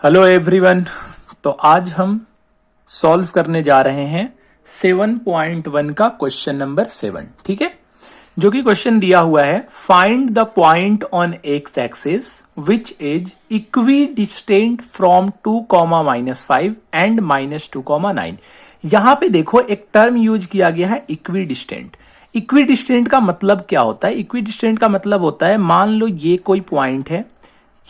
Hello everyone. तो आज हम सॉल्व करने जा रहे हैं 7.1 का क्वेश्चन नंबर 7। ठीक है, जो कि क्वेश्चन दिया हुआ है find the point on x axis which is equi distant from 2,-5 and -2,9। यहां पे देखो एक टर्म यूज किया गया है इक्वी डिस्टेंट। इक्वी डिस्टेंट का मतलब क्या होता है? इक्वी डिस्टेंट का मतलब होता है, मान लो ये कोई पॉइंट है,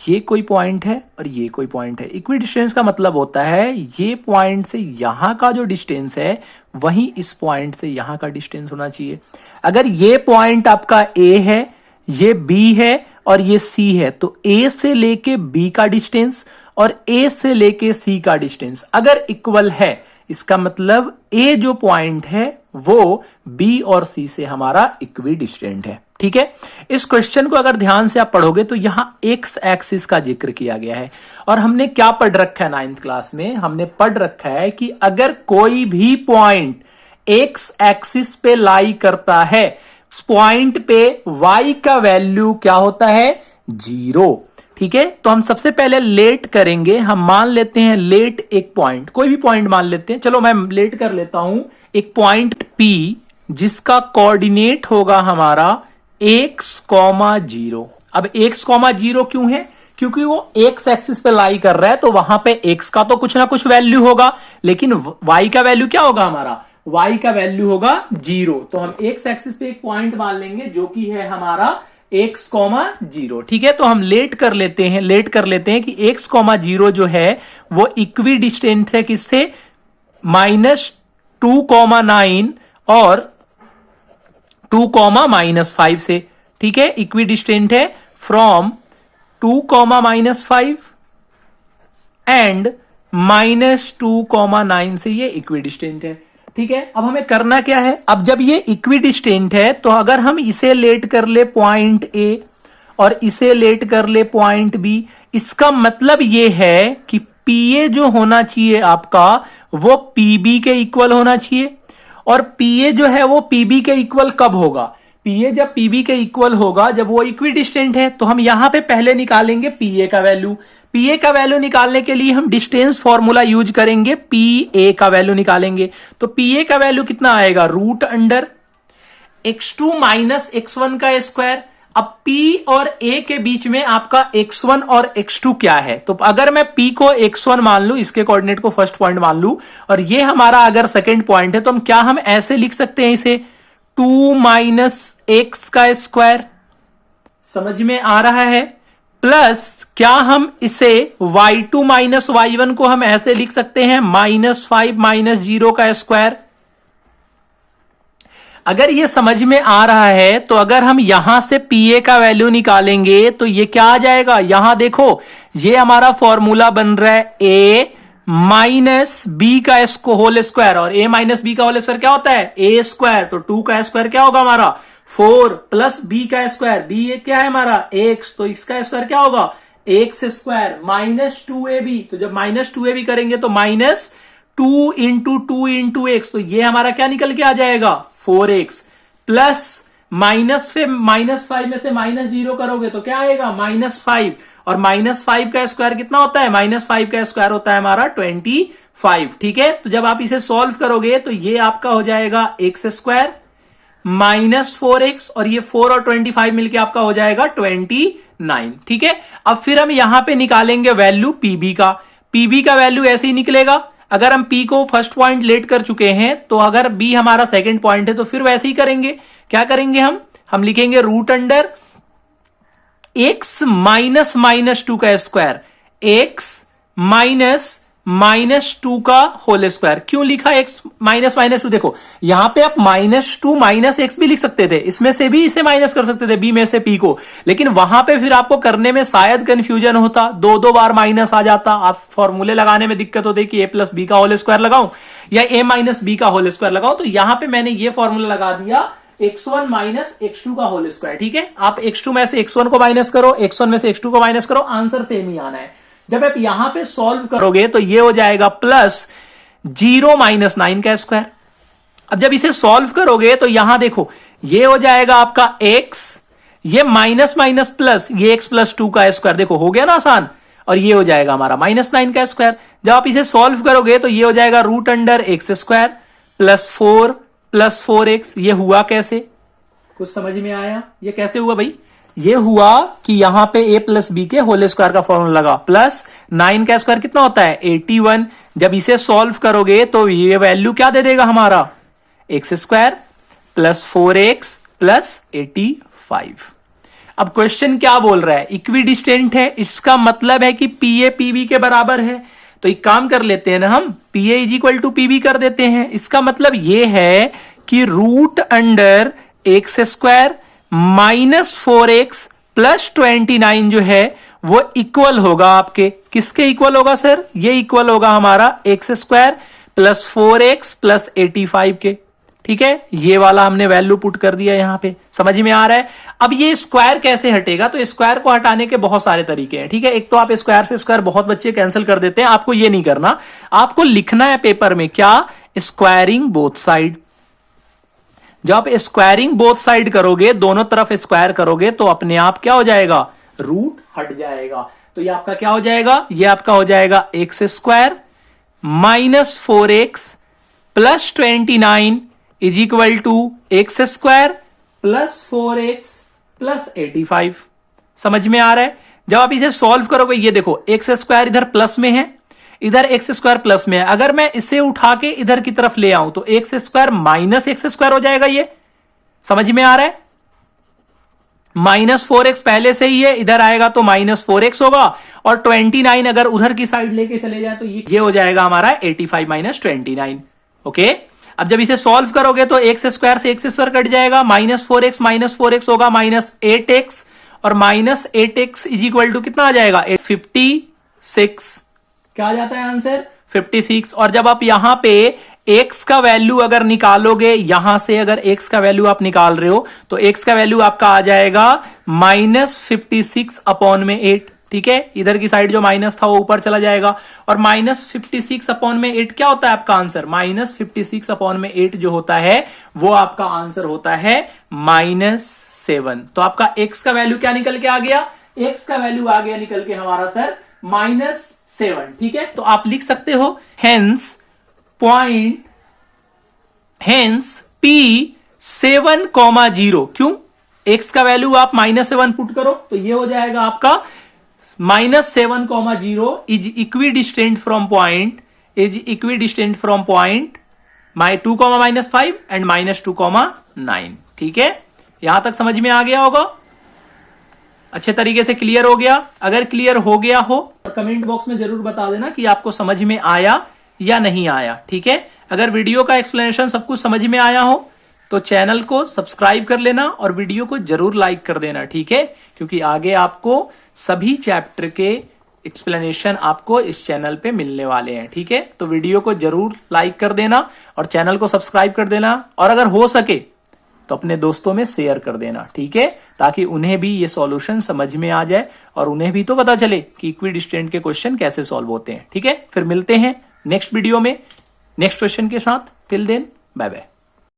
ये कोई पॉइंट है और ये कोई पॉइंट है। इक्वी डिस्टेंस का मतलब होता है ये पॉइंट से यहां का जो डिस्टेंस है वही इस पॉइंट से यहां का डिस्टेंस होना चाहिए। अगर ये पॉइंट आपका ए है, ये बी है और ये सी है, तो ए से लेके बी का डिस्टेंस और ए से लेके सी का डिस्टेंस अगर इक्वल है, इसका मतलब ए जो पॉइंट है वो बी और सी से हमारा इक्वी डिस्टेंट है। ठीक है, इस क्वेश्चन को अगर ध्यान से आप पढ़ोगे तो यहां एक्स एक्सिस का जिक्र किया गया है। और हमने क्या पढ़ रखा है 9th क्लास में? हमने पढ़ रखा है कि अगर कोई भी पॉइंट एक्स एक्सिस पे लाई करता है, उस पॉइंट पे वाई का वैल्यू क्या होता है? 0। ठीक है, तो हम सबसे पहले लेट करेंगे। हम मान लेते हैं लेट एक पॉइंट, कोई भी पॉइंट मान लेते हैं। चलो मैं लेट कर लेता हूं एक पॉइंट P जिसका कोऑर्डिनेट होगा हमारा x,0। अब x,0 क्यों है? क्योंकि वो x एक्सिस पे लाई कर रहा है, तो वहां पे x का तो कुछ ना कुछ वैल्यू होगा, लेकिन y का वैल्यू क्या होगा हमारा? y का वैल्यू होगा 0। तो हम x एक्सिस पे एक पॉइंट मान लेंगे जो कि है हमारा x,0। ठीक है, तो हम लेट कर लेते हैं कि x,0 जो है वो इक्वी डिस्टेंट है किससे? -2,9 और 2,-5 से। ठीक है, इक्वी डिस्टेंट है फ्रॉम 2,-5 एंड -2,9 से ये इक्वी डिस्टेंट है। ठीक है, अब हमें करना क्या है? अब जब ये इक्वी डिस्टेंट है तो अगर हम इसे लेट कर ले पॉइंट ए और इसे लेट कर ले पॉइंट बी, इसका मतलब ये है कि पीए जो होना चाहिए आपका वो पीबी के इक्वल होना चाहिए। और पीए जो है वो पीबी के इक्वल कब होगा? पीए जब पीबी के इक्वल होगा जब वो इक्वी डिस्टेंट है। तो हम यहां पे पहले निकालेंगे पीए का वैल्यू। पीए का वैल्यू निकालने के लिए हम डिस्टेंस फॉर्मूला यूज करेंगे, पीए का वैल्यू निकालेंगे। तो पीए का वैल्यू कितना आएगा? √x2 - x1 का स्क्वायर। अब P और A के बीच में आपका x1 और x2 क्या है? तो अगर मैं P को x1 मान लू, इसके कोऑर्डिनेट को फर्स्ट पॉइंट मान लू, और ये हमारा अगर सेकंड पॉइंट है, तो हम ऐसे लिख सकते हैं इसे 2 - x का स्क्वायर। समझ में आ रहा है? प्लस क्या हम इसे y2 - y1 को हम ऐसे लिख सकते हैं -5 - 0 का स्क्वायर। अगर ये समझ में आ रहा है तो अगर हम यहां से पीए का वैल्यू निकालेंगे तो ये क्या आ जाएगा? यहां देखो, ये हमारा फॉर्मूला बन रहा है a - b का होल स्क्वायर, और a - b का होल स्क्वायर क्या होता है? a square. तो 2 का स्क्वायर क्या होगा हमारा? 4 प्लस b का स्क्वायर, b क्या है हमारा? x, तो इसका स्क्वायर क्या होगा? x square -2ab। तो जब -2ab करेंगे तो -2 × 2 × x, तो ये हमारा क्या निकल के आ जाएगा? 4x प्लस -5 में से -0 करोगे तो क्या आएगा? -5, और -5 का स्क्वायर कितना होता है? -5 का स्क्वायर होता है हमारा 25। ठीक है, तो जब आप इसे सॉल्व करोगे तो ये आपका हो जाएगा x स्क्वायर -4x, और ये 4 और 25 मिलके आपका हो जाएगा 29। ठीक है, अब फिर हम यहां पे निकालेंगे वैल्यू पीबी का। पीबी का वैल्यू ऐसे ही निकलेगा। अगर हम P को फर्स्ट पॉइंट लेट कर चुके हैं, तो अगर B हमारा सेकंड पॉइंट है तो फिर वैसे ही करेंगे। क्या करेंगे हम लिखेंगे √x -2 का स्क्वायर, x -2 का होल स्क्वायर। क्यों लिखा x -2? देखो यहां पे आप -2 - x भी लिख सकते थे, इसमें से भी इसे माइनस कर सकते थे B में से P को, लेकिन वहां पे फिर आपको करने में शायद कंफ्यूजन होता, दो बार माइनस आ जाता। आप फॉर्मूले लगाने में दिक्कत होती कि a + b का होल स्क्वायर लगाऊं या a - b का होल स्क्वायर लगाऊं। तो यहां पे मैंने ये फॉर्मूला लगा दिया x1 - x2 का होल स्क्वायर। ठीक है, आप x2 में से x1 को माइनस करो, x1 में से x2 को माइनस करो, आंसर सेम ही आना है। जब आप यहां पे सॉल्व करोगे तो ये हो जाएगा +0 - 9 का स्क्वायर। अब जब इसे सॉल्व करोगे तो यहां देखो, ये हो जाएगा आपका x, ये माइनस माइनस प्लस, ये x + 2 का स्क्वायर। देखो हो गया ना आसान। और ये हो जाएगा हमारा -9 का स्क्वायर। जब आप इसे सॉल्व करोगे तो ये हो जाएगा √x² +4 4x। ये हुआ कैसे, कुछ समझ में आया? ये कैसे हुआ भाई? ये हुआ कि यहां पे a + b के होल स्क्वायर का फॉर्मूला लगा, +9 का स्क्वायर कितना होता है 81। जब इसे सॉल्व करोगे तो ये वैल्यू क्या दे देगा हमारा x² +4x +85। अब क्वेश्चन क्या बोल रहा है, इक्विडिस्टेंट है, इसका मतलब है कि PA PB के बराबर है। तो एक काम कर लेते हैं ना, हम PA = PB कर देते हैं। इसका मतलब ये है कि √x² -4x +29 जो है वो इक्वल होगा आपके, किसके इक्वल होगा सर? ये इक्वल होगा हमारा x² +4x +85 के। ठीक है, ये वाला हमने वैल्यू पुट कर दिया यहां पे, समझ में आ रहा है? अब ये स्क्वायर कैसे हटेगा? तो स्क्वायर को हटाने के बहुत सारे तरीके हैं। ठीक है, एक तो आप स्क्वायर से स्क्वायर बहुत बच्चे कैंसिल कर देते हैं, आपको ये नहीं करना। आपको लिखना है पेपर में क्या, स्क्वायरिंग बोथ साइड। जब आप स्क्वायरिंग बोथ साइड करोगे, दोनों तरफ स्क्वायर करोगे, तो अपने आप क्या हो जाएगा, रूट हट जाएगा। तो ये आपका क्या हो जाएगा, ये आपका हो जाएगा x² -4x +29 = x² +4x +85। समझ में आ रहा है? जब आप इसे सॉल्व करोगे, ये देखो x² इधर प्लस में है, इधर x² प्लस में है। अगर मैं इसे उठा के इधर की तरफ ले आऊं तो x² -x² हो जाएगा। ये समझ में आ रहा है? -4x पहले से ही है, इधर आएगा तो -4x होगा, और 29 अगर उधर की साइड लेके चले जाए तो ये हो जाएगा हमारा 85 - 29। ओके, अब जब इसे सॉल्व करोगे तो x² से x² कट जाएगा, -4x -4x होगा -8x, और -8x = कितना आ जाएगा 56। क्या आ जाता है आंसर 56। और जब आप यहां पे x का वैल्यू अगर निकालोगे, यहां से अगर x का वैल्यू आप निकाल रहे हो तो x का वैल्यू आपका आ जाएगा -56/8। ठीक है, इधर की साइड जो माइनस था वो ऊपर चला जाएगा, और -56/8 क्या होता है आपका आंसर, -56/8 जो होता है वो आपका आंसर होता है -7। तो आपका x का वैल्यू क्या निकल के आ गया, x का वैल्यू आ गया निकल के हमारा सर -7। ठीक है, तो आप लिख सकते हो हेंस P 7,0। क्यों, x का वैल्यू आप -7 पुट करो तो ये हो जाएगा आपका -7,0 is equidistant from point 2,-5 and -2,9। ठीक है, यहां तक समझ में आ गया होगा, अच्छे तरीके से क्लियर हो गया? अगर क्लियर हो गया हो तो कमेंट बॉक्स में जरूर बता देना कि आपको समझ में आया या नहीं आया। ठीक है, अगर वीडियो का एक्सप्लेनेशन सब कुछ समझ में आया हो तो चैनल को सब्सक्राइब कर लेना और वीडियो को जरूर लाइक कर देना। ठीक है, क्योंकि आगे आपको सभी चैप्टर के एक्सप्लेनेशन आपको इस चैनल पे मिलने वाले हैं। ठीक है, तो वीडियो को जरूर लाइक कर देना और चैनल को सब्सक्राइब कर देना, और अगर हो सके तो अपने दोस्तों में शेयर कर देना। ठीक है, ताकि उन्हें भी ये सॉल्यूशन समझ में आ जाए और उन्हें भी तो पता चले कि इक्विडिस्टेंट के क्वेश्चन कैसे सॉल्व होते हैं। ठीक है, फिर मिलते हैं नेक्स्ट वीडियो में नेक्स्ट क्वेश्चन के साथ। Till then bye bye.